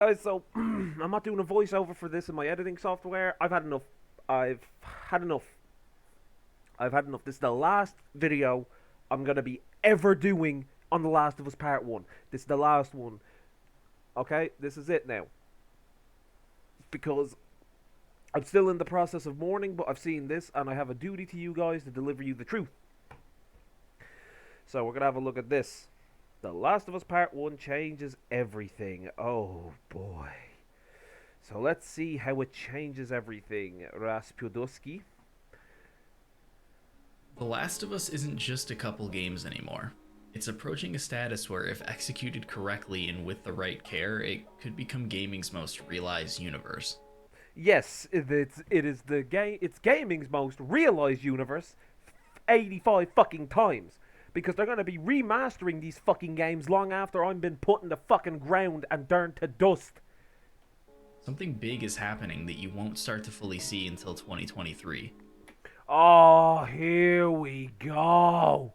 So I'm not doing a voiceover for this in my editing software. I've had enough. I've had enough. I've had enough. This is the last video I'm gonna be ever doing on The Last of Us Part 1. This is the last one. Okay? This is it now. Because I'm still in the process of mourning, but I've seen this and I have a duty to you guys to deliver you the truth. So we're gonna have a look at this. The Last of Us Part 1 changes everything. Oh boy. So let's see how it changes everything. Raspudoski. The Last of Us isn't just a couple games anymore. It's approaching a status where, if executed correctly and with the right care, it could become gaming's most realized universe. Yes, it's gaming's most realized universe 85 fucking times. Because they're gonna be remastering these fucking games long after I'm been put in the fucking ground and turned to dust. Something big is happening that you won't start to fully see until 2023. Oh, here we go.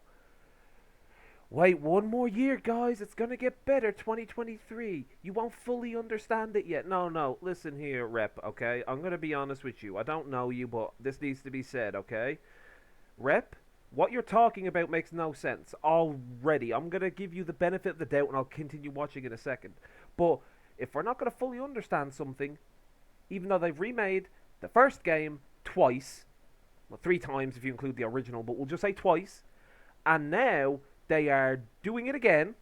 Wait, one more year, guys. It's gonna get better. 2023. You won't fully understand it yet. No. Listen here, Rep, okay? I'm gonna be honest with you. I don't know you, but this needs to be said, okay? Rep, what you're talking about makes no sense already. I'm gonna give you the benefit of the doubt and I'll continue watching in a second. But if we're not gonna fully understand something, even though they've remade the first game twice, well, three times if you include the original, but we'll just say twice, and now they are doing it again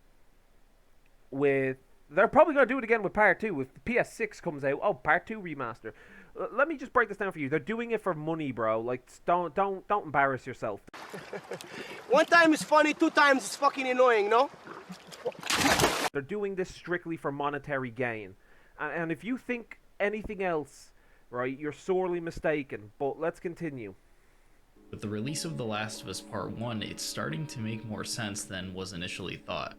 with. They're probably going to do it again with Part 2. If the PS6 comes out, oh, Part 2 remaster. Let me just break this down for you. They're doing it for money, bro. Like, don't embarrass yourself. One time is funny, two times it's fucking annoying, no? They're doing this strictly for monetary gain. And if you think anything else, right, you're sorely mistaken. But let's continue. With the release of The Last of Us Part 1, it's starting to make more sense than was initially thought.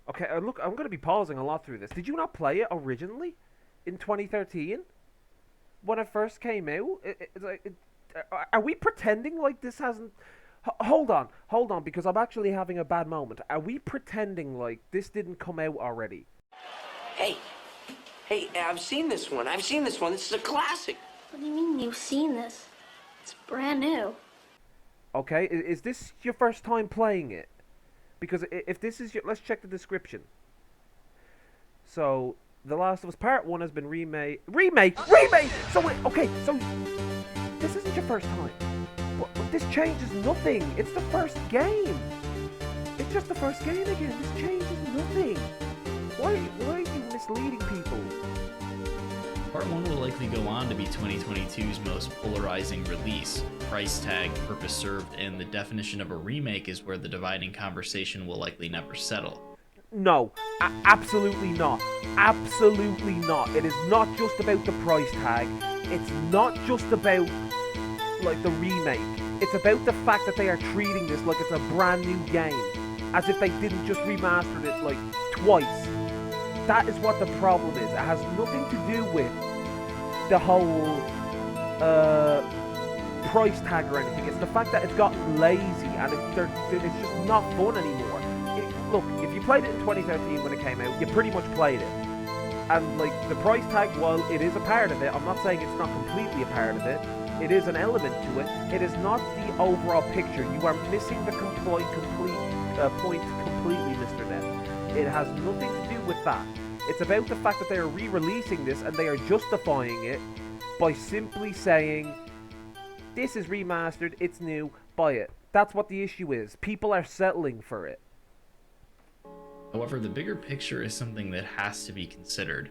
Okay, look, I'm going to be pausing a lot through this. Did you not play it originally in 2013 when it first came out? Are we pretending like this hasn't... Hold on, because I'm actually having a bad moment. Are we pretending like this didn't come out already? Hey, I've seen this one. This is a classic. What do you mean you've seen this? It's brand new. Okay, is this your first time playing it? Because if this is your... Let's check the description. So, The Last of Us Part 1 has been remade... Remade! So, okay, so... This isn't your first time. But this changes nothing. It's the first game. It's just the first game again. This changes nothing. Why are you misleading people? Part 1 will likely go on to be 2022's most polarizing release. Price tag, purpose served, and the definition of a remake is where the dividing conversation will likely never settle. No, absolutely not. Absolutely not. It is not just about the price tag. It's not just about, like, the remake. It's about the fact that they are treating this like it's a brand new game. As if they didn't just remaster it, like, twice. That is what the problem is. It has nothing to do with the whole price tag or anything. It's the fact that it's gotten lazy and it's just not fun anymore. Look, if you played it in 2013 when it came out, you pretty much played it. And, like, the price tag, while it is a part of it, I'm not saying it's not completely a part of it. It is an element to it. It is not the overall picture. You are missing the point completely, Mr. Ned. It has nothing to do with that. It's about the fact that they are re-releasing this and they are justifying it by simply saying, this is remastered, it's new, buy it. That's what the issue is. People are settling for it. However, the bigger picture is something that has to be considered.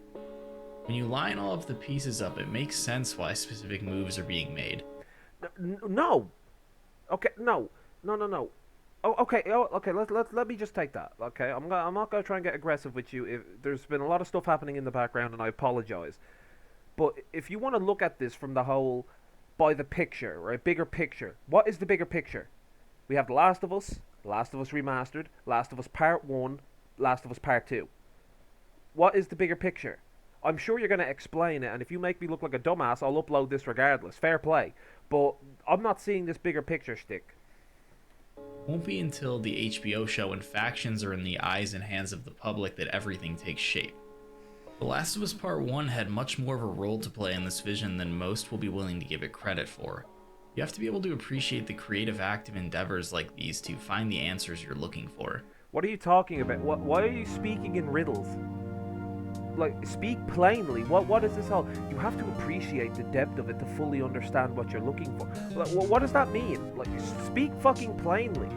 When you line all of the pieces up, it makes sense why specific moves are being made. No. Okay, no. Oh, okay. Let me just take that. Okay, I'm not gonna try and get aggressive with you. There's been a lot of stuff happening in the background, and I apologize. But if you want to look at this from the whole, by the picture, right, bigger picture. What is the bigger picture? We have The Last of Us Remastered, Last of Us Part 1, Last of Us Part 2. What is the bigger picture? I'm sure you're gonna explain it, and if you make me look like a dumbass, I'll upload this regardless. Fair play. But I'm not seeing this bigger picture stick. Won't be until the HBO show and factions are in the eyes and hands of the public that everything takes shape. The Last of Us Part 1 had much more of a role to play in this vision than most will be willing to give it credit for. You have to be able to appreciate the creative act of endeavors like these to find the answers you're looking for. What are you talking about? Why are you speaking in riddles? Like, speak plainly. What is this all? You have to appreciate the depth of it to fully understand what you're looking for. Like, what does that mean? Like, speak fucking plainly.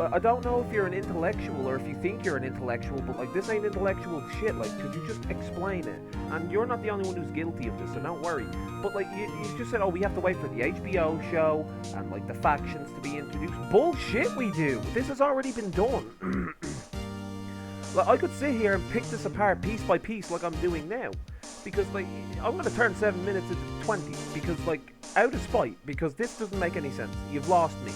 I don't know if you're an intellectual or if you think you're an intellectual, but like, this ain't intellectual shit. Like, could you just explain it? And you're not the only one who's guilty of this, so don't worry. But like, you just said, oh, we have to wait for the HBO show and like the factions to be introduced. Bullshit, we do. This has already been done. Like, I could sit here and pick this apart piece by piece like I'm doing now. Because, like, I'm going to turn 7 minutes into 20. Because, like, out of spite. Because this doesn't make any sense. You've lost me.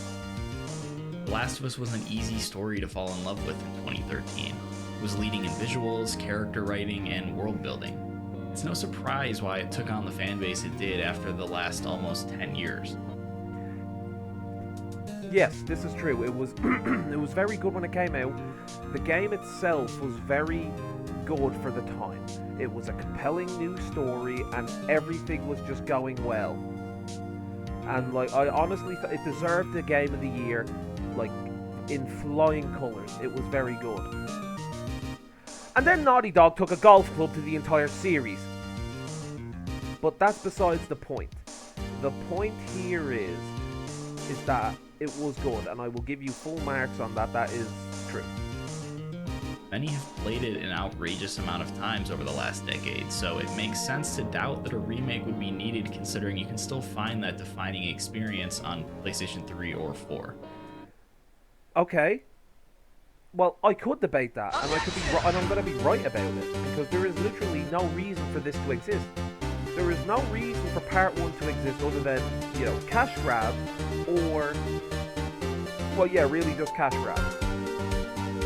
The Last of Us was an easy story to fall in love with in 2013. It was leading in visuals, character writing, and world building. It's no surprise why it took on the fanbase it did after the last almost 10 years. Yes, this is true. It was it was very good when it came out. The game itself was very good for the time. It was a compelling new story and everything was just going well. And like, I honestly it deserved the game of the year, like, in flying colours. It was very good. And then Naughty Dog took a golf club to the entire series. But that's besides the point. The point here is that it was good, and I will give you full marks on that. That is true. Many have played it an outrageous amount of times over the last decade, so it makes sense to doubt that a remake would be needed considering you can still find that defining experience on PlayStation 3 or 4. Okay. Well, I could debate that, and I could be and I'm going to be right about it, because there is literally no reason for this to exist. There is no reason for Part 1 to exist other than, you know, cash grab, or, well, yeah, really just cash grab.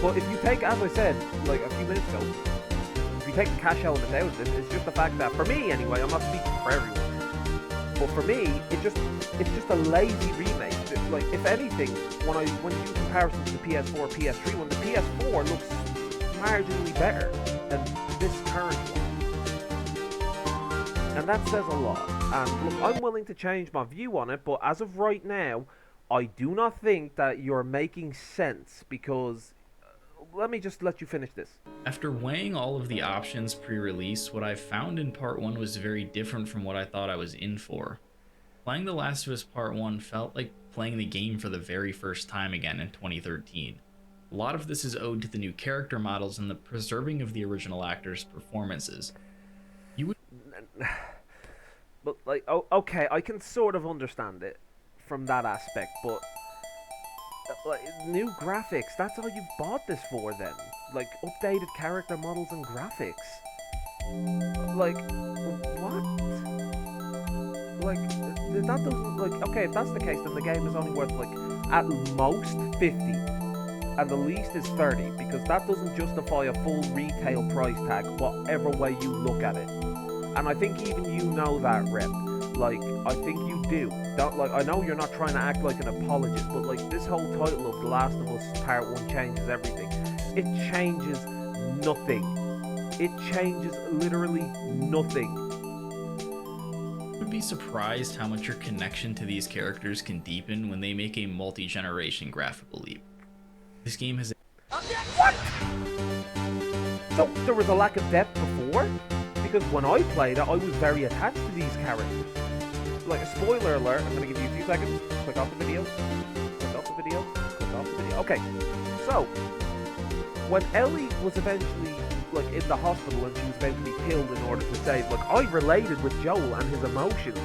But if you take, as I said, like, a few minutes ago, if you take the cash element out of it, it's just the fact that, for me anyway, I'm not speaking for everyone, but for me, it's just a lazy remake. Like, if anything, when you do comparisons to the PS4, PS3 one, the PS4 looks marginally better than this current one. And that says a lot. And look, I'm willing to change my view on it, but as of right now, I do not think that you're making sense, because let me just let you finish this. After weighing all of the options pre-release, what I found in Part 1 was very different from what I thought I was in for. Playing The Last of Us Part 1 felt like playing the game for the very first time again in 2013. A lot of this is owed to the new character models and the preserving of the original actors' performances. But, like, okay, I can sort of understand it from that aspect, but like, new graphics, that's all you bought this for then. Like, updated character models and graphics. Like, what? Like, that doesn't, like, okay, if that's the case, then the game is only worth, like, at most 50, and the least is 30, because that doesn't justify a full retail price tag, whatever way you look at it. And I think even you know that, Rep. Like, I think you do. Don't, like, I know you're not trying to act like an apologist, but like, this whole title of The Last of Us Part 1 changes everything. It changes nothing. It changes literally nothing. You would be surprised how much your connection to these characters can deepen when they make a multi-generation graphical leap. This game has What? So, there was a lack of depth before? Because when I played it, I was very attached to these characters. Like, a spoiler alert, I'm going to give you a few seconds. Click off the video. Click off the video. Click off the video. Okay, so, when Ellie was eventually, like, in the hospital and she was about to be killed in order to save, like, I related with Joel and his emotions,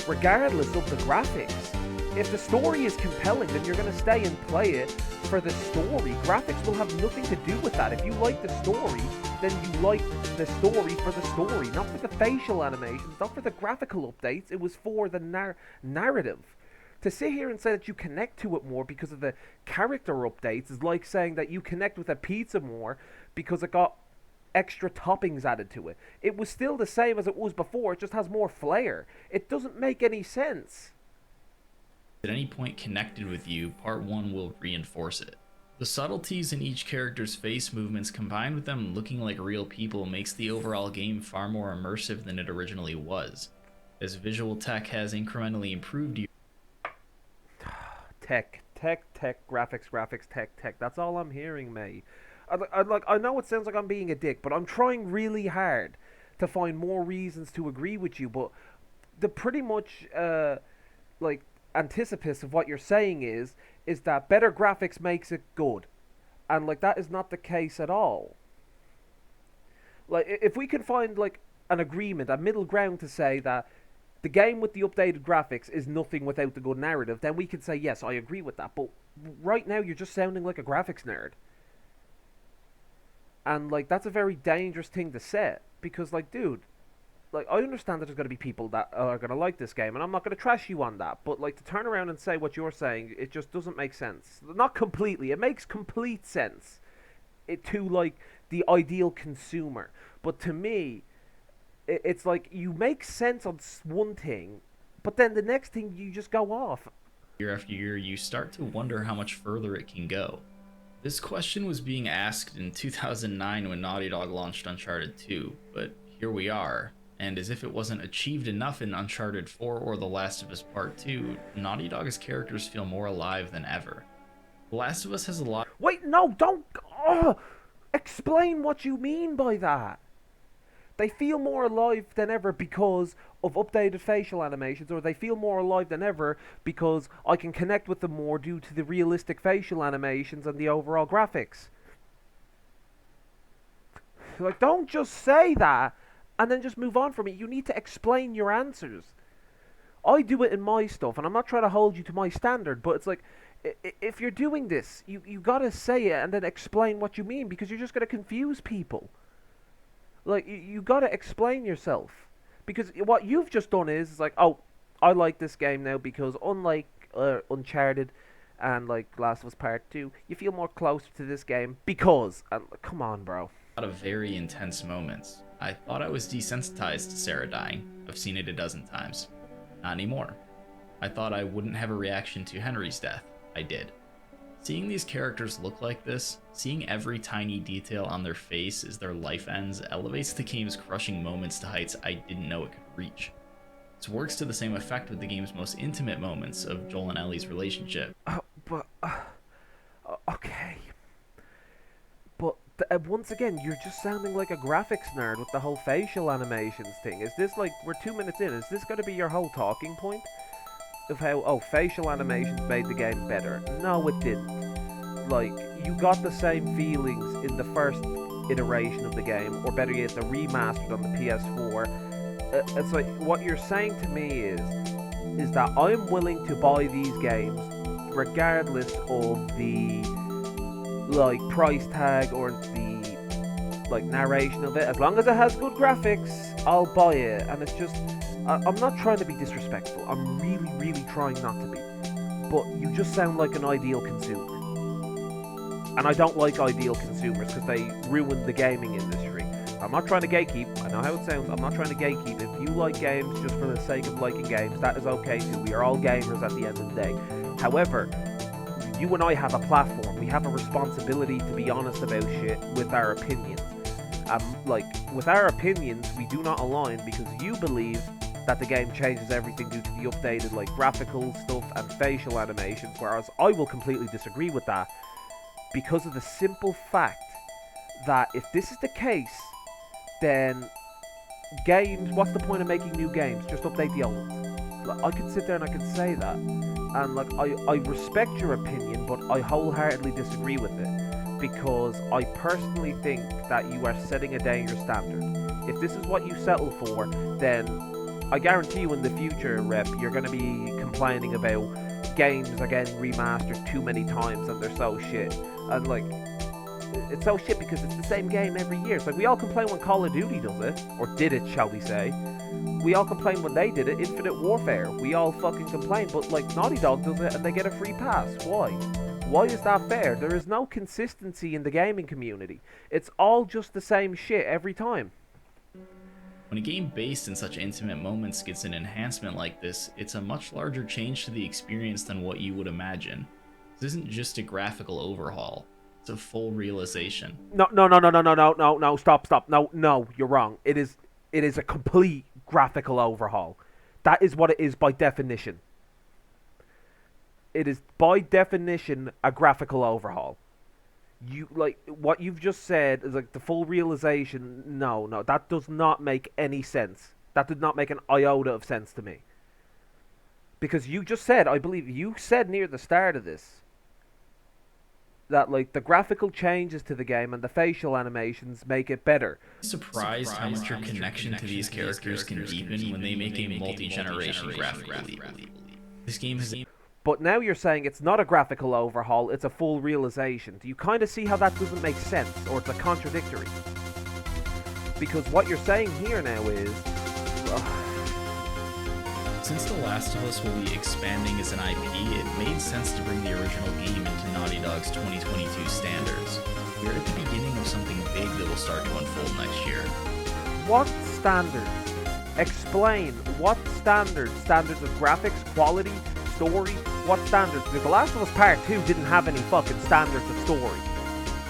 regardless of the graphics. If the story is compelling, then you're going to stay and play it for the story. Graphics will have nothing to do with that. If you like the story, then you like the story for the story, not for the facial animations, not for the graphical updates. It was for the narrative. To sit here and say that you connect to it more because of the character updates is like saying that you connect with a pizza more because it got extra toppings added to it. It was still the same as it was before, it just has more flair. It doesn't make any sense. at any point connected with you, Part 1 will reinforce it. The subtleties in each character's face movements combined with them looking like real people makes the overall game far more immersive than it originally was. As visual tech has incrementally improved, Tech, graphics, tech. That's all I'm hearing, mate. I know it sounds like I'm being a dick, but I'm trying really hard to find more reasons to agree with you. But the pretty much like anticipus of what you're saying is that better graphics makes it good, and like that is not the case at all. Like if we can find like an agreement, a middle ground to say that the game with the updated graphics is nothing without the good narrative, then we could say yes, I agree with that. But right now you're just sounding like a graphics nerd. And like that's a very dangerous thing to say because like dude, like I understand that there's going to be people that are going to like this game and I'm not going to trash you on that, but like to turn around and say what you're saying, it just doesn't make sense. Not completely. It makes complete sense to like the ideal consumer, but to me it's like you make sense on one thing, but then the next thing you just go off. year after year, you start to wonder how much further it can go. This question was being asked in 2009 when Naughty Dog launched Uncharted 2, but here we are, and as if it wasn't achieved enough in Uncharted 4 or The Last of Us Part 2, Naughty Dog's characters feel more alive than ever. The Last of Us has a lot. Wait, no, don't. Explain what you mean by that. They feel more alive than ever because of updated facial animations, or they feel more alive than ever because I can connect with them more due to the realistic facial animations and the overall graphics. Like, don't just say that and then just move on from it. You need to explain your answers. I do it in my stuff, and I'm not trying to hold you to my standard, but it's like, if you're doing this, you gotta say it and then explain what you mean, because you're just gonna confuse people. Like, you gotta explain yourself. Because what you've just done is like, oh, I like this game now because unlike Uncharted and like Last of Us Part 2, you feel more closer to this game because... come on, bro. A lot of very intense moments. I thought I was desensitized to Sarah dying. I've seen it a dozen times. Not anymore. I thought I wouldn't have a reaction to Henry's death. I did. Seeing these characters look like this, seeing every tiny detail on their face as their life ends, elevates the game's crushing moments to heights I didn't know it could reach. This works to the same effect with the game's most intimate moments of Joel and Ellie's relationship. Okay. But once again, you're just sounding like a graphics nerd with the whole facial animations thing. Is this like, we're 2 minutes in, is this going to be your whole talking point? Of how, oh, facial animations made the game better. No, it didn't. Like, you got the same feelings in the first iteration of the game, or better yet, the remastered on the PS4. It's like, what you're saying to me is that I'm willing to buy these games regardless of the, like, price tag or the, like, narration of it. As long as it has good graphics, I'll buy it. And it's just... I'm not trying to be disrespectful. I'm really trying not to be. But you just sound like an ideal consumer. And I don't like ideal consumers because they ruin the gaming industry. I'm not trying to gatekeep. I know how it sounds. I'm not trying to gatekeep. If you like games just for the sake of liking games, that is okay too. We are all gamers at the end of the day. However, you and I have a platform. We have a responsibility to be honest about shit with our opinions. Like, with our opinions, we do not align because you believe that the game changes everything due to the updated like graphical stuff and facial animations, whereas I will completely disagree with that because of the simple fact that if this is the case, then games, what's the point of making new games? Just update the old ones. Like, I could sit there and I could say that, and like I respect your opinion, but I wholeheartedly disagree with it because I personally think that you are setting a dangerous standard. If this is what you settle for, then I guarantee you in the future, Rep, you're going to be complaining about games are getting remastered too many times and they're so shit. And like, it's so shit because it's the same game every year. It's like, we all complain when Call of Duty does it, or did it, shall we say. We all complain when they did it, Infinite Warfare. We all fucking complain, but like, Naughty Dog does it and they get a free pass. Why? Why is that fair? There is no consistency in the gaming community. It's all just the same shit every time. When a game based in such intimate moments gets an enhancement like this, it's a much larger change to the experience than what you would imagine. This isn't just a graphical overhaul. It's a full realization. No, stop. No, you're wrong. It is a complete graphical overhaul. That is what it is by definition. It is by definition a graphical overhaul. You like what you've just said is like the full realization. No, that does not make any sense. That did not make an iota of sense to me. Because you just said, I believe you said near the start of this, that like the graphical changes to the game and the facial animations make it better. Surprised how much your connection to these characters can deepen when they make a multi-generation graphical leap. This game has... But now you're saying it's not a graphical overhaul, it's a full realization. Do you kind of see how that doesn't make sense, or it's a contradictory? Because what you're saying here now is... Since The Last of Us will be expanding as an IP, it made sense to bring the original game into Naughty Dog's 2022 standards. We're at the beginning of something big that will start to unfold next year. What standards? Explain. What standards? Standards of graphics, quality, story? What standards? Because The Last of Us Part 2 didn't have any fucking standards of story.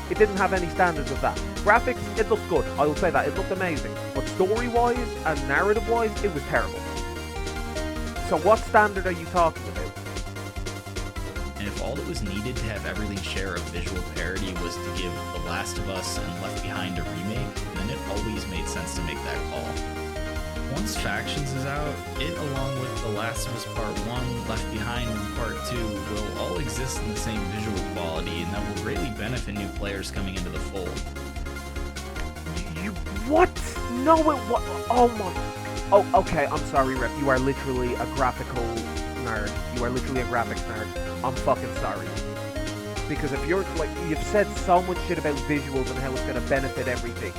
It didn't have any standards of that. Graphics, it looked good. I will say that. It looked amazing. But story-wise and narrative-wise, it was terrible. So what standard are you talking about? And if all that was needed to have everything share a visual parity was to give The Last of Us and Left Behind a remake, then it always made sense to make that call. Once Factions is out, it along with The Last of Us Part 1, Left Behind, and Part 2 will all exist in the same visual quality, and that will greatly benefit new players coming into the fold. What? No, it what? Oh my... Oh, okay, I'm sorry, Rep. You are literally a graphical nerd. You are literally a graphics nerd. I'm fucking sorry. Because if you're, like, you've said so much shit about visuals and how it's going to benefit everything.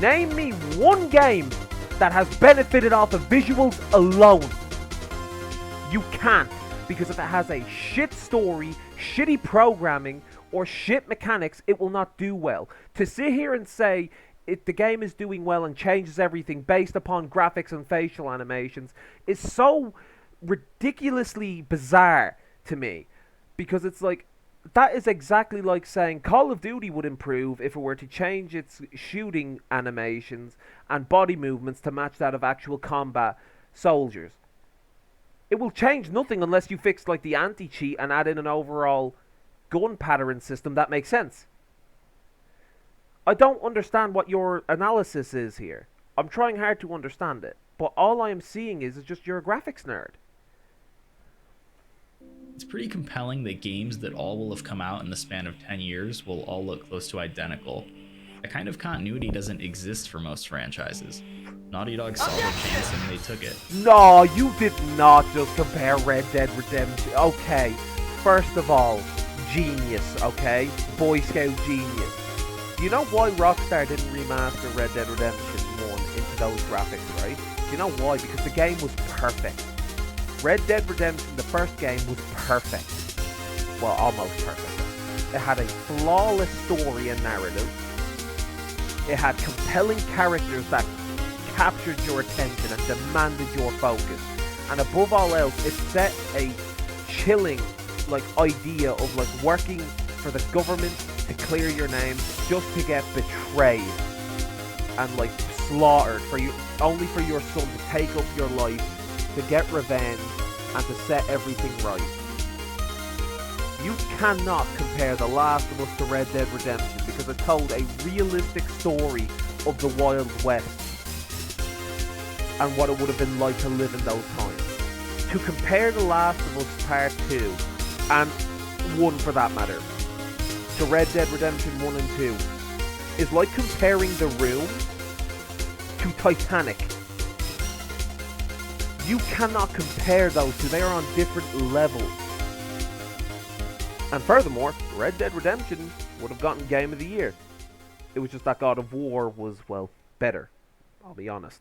Name me one game that has benefited off of visuals alone. You can't. Because if it has a shit story, shitty programming, or shit mechanics, it will not do well. To sit here and say... the game is doing well and changes everything based upon graphics and facial animations is so ridiculously bizarre to me. Because it's like, that is exactly like saying Call of Duty would improve if it were to change its shooting animations and body movements to match that of actual combat soldiers. It will change nothing unless you fix like the anti-cheat and add in an overall gun pattern system that makes sense. I don't understand what your analysis is here. I'm trying hard to understand it. But all I am seeing is just you're a graphics nerd. It's pretty compelling that games that all will have come out in the span of 10 years will all look close to identical. That kind of continuity doesn't exist for most franchises. Naughty Dog saw their chance and they took it. No, you did not just compare Red Dead Redemption. Okay, first of all, genius, okay? Boy Scout genius. Do you know why Rockstar didn't remaster Red Dead Redemption 1 into those graphics, right? Do you know why? Because the game was perfect. Red Dead Redemption, the first game, was perfect. Well, almost perfect. It had a flawless story and narrative. It had compelling characters that captured your attention and demanded your focus. And above all else, it set a chilling, like, idea of, like, working for the government to clear your name just to get betrayed and like slaughtered for you, only for your son to take up your life, to get revenge and to set everything right. You cannot compare The Last of Us to Red Dead Redemption because it told a realistic story of the Wild West and what it would have been like to live in those times. To compare The Last of Us Part 2 and 1 for that matter to Red Dead Redemption 1 and 2 is like comparing The Room to Titanic. You cannot compare those two. They are on different levels. And furthermore, Red Dead Redemption would have gotten Game of the Year. It was just that God of War was, well, better. I'll be honest.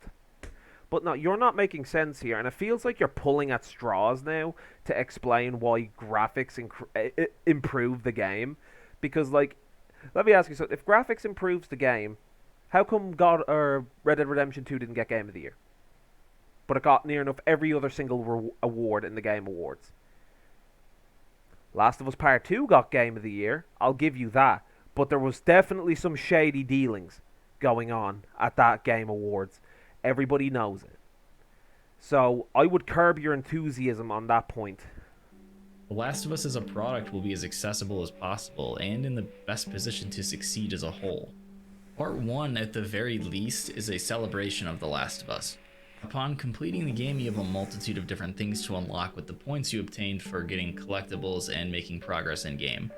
But no, you're not making sense here, and it feels like you're pulling at straws now to explain why graphics improve the game. Because, like, let me ask you, so if graphics improves the game, how come Red Dead Redemption 2 didn't get Game of the Year? But it got near enough every other single award in the Game Awards. Last of Us Part 2 got Game of the Year, I'll give you that. But there was definitely some shady dealings going on at that Game Awards. Everybody knows it. So I would curb your enthusiasm on that point. The Last of Us as a product will be as accessible as possible and in the best position to succeed as a whole. Part 1, at the very least, is a celebration of The Last of Us. Upon completing the game, you have a multitude of different things to unlock with the points you obtained for getting collectibles and making progress in-game.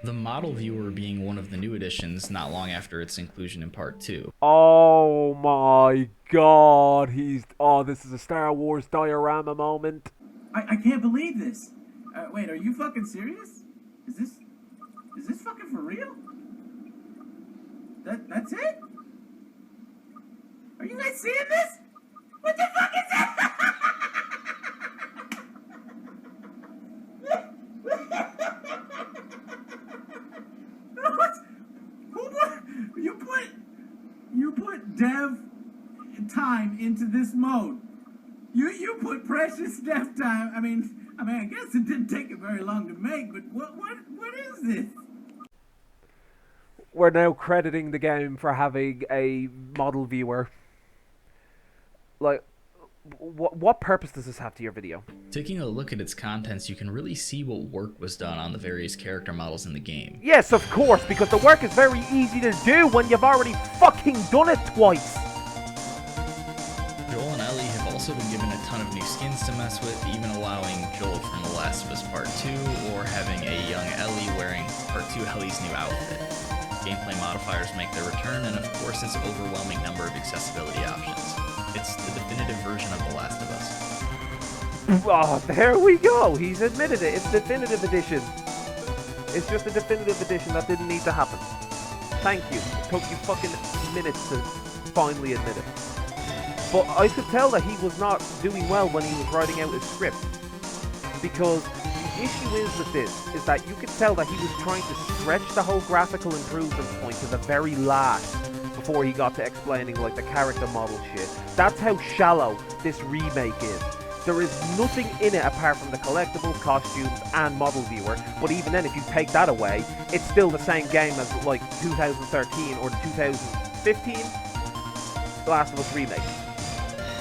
The model viewer being one of the new additions not long after its inclusion in Part 2. Oh my god, this is a Star Wars diorama moment. I can't believe this. Wait, are you fucking serious? Is this fucking for real? That's it? Are you guys seeing this? What the fuck is that? You put dev time into this mode. You put precious dev time. I mean, I guess it didn't take it very long to make, but what is this? We're now crediting the game for having a model viewer. Like, what purpose does this have to your video? Taking a look at its contents, you can really see what work was done on the various character models in the game. Yes, of course, because the work is very easy to do when you've already fucking done it twice. Joel and Ellie have also been given a ton of new skins to mess with, even allowing Joel from The Last of Us Part 2, or having a young Ellie wearing Part 2 Ellie's new outfit. Gameplay modifiers make their return, and of course its overwhelming number of accessibility options. It's the definitive version of The Last of Us. Oh, there we go. He's admitted it. It's definitive edition. It's just a definitive edition that didn't need to happen. Thank you. It took you fucking minutes to finally admit it. But I could tell that he was not doing well when he was writing out his script. Because the issue is with this, is that you could tell that he was trying to stretch the whole graphical improvement point to the very last before he got to explaining like the character model shit. That's how shallow this remake is. There is nothing in it apart from the collectibles, costumes, and model viewer. But even then, if you take that away, it's still the same game as like 2013 or 2015 The Last of Us remake.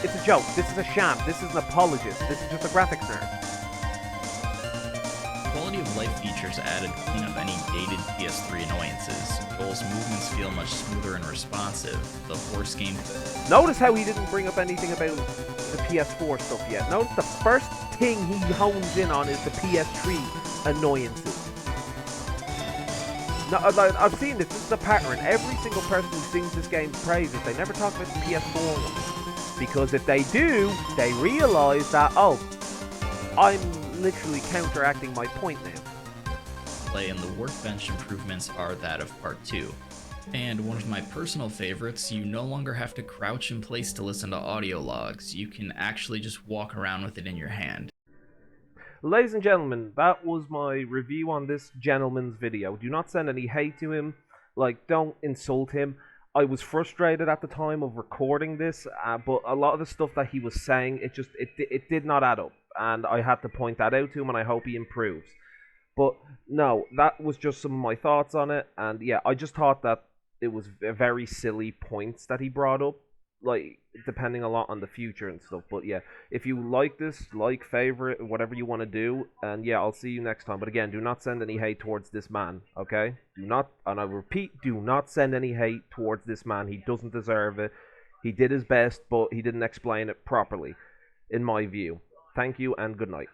It's a joke. This is a sham. This is an apologist. This is just a graphics nerd. Quality of life features added clean up any dated PS3 annoyances. Joel's movements feel much smoother and responsive. The horse game... Notice how he didn't bring up anything about the PS4 stuff yet. Notice the first thing he hones in on is the PS3 annoyances. No, I've seen this. This is a pattern. Every single person who sings this game's praises, they never talk about the PS4 one. Because if they do, they realize that, oh, I'm literally counteracting my point now. Play and the workbench improvements are that of Part 2. And one of my personal favorites, you no longer have to crouch in place to listen to audio logs. You can actually just walk around with it in your hand. Ladies and gentlemen, that was my review on this gentleman's video. Do not send any hate to him. Like, don't insult him. I was frustrated at the time of recording this, but a lot of the stuff that he was saying, it did not add up. And I had to point that out to him, and I hope he improves. But no, that was just some of my thoughts on it. And yeah, I just thought that it was very silly points that he brought up, like depending a lot on the future and stuff. But yeah, if you like this, favorite, whatever you want to do, and yeah, I'll see you next time. But again, do not send any hate towards this man, okay? Do not, and I repeat, do not send any hate towards this man. He doesn't deserve it. He did his best, but he didn't explain it properly, in my view. Thank you and good night.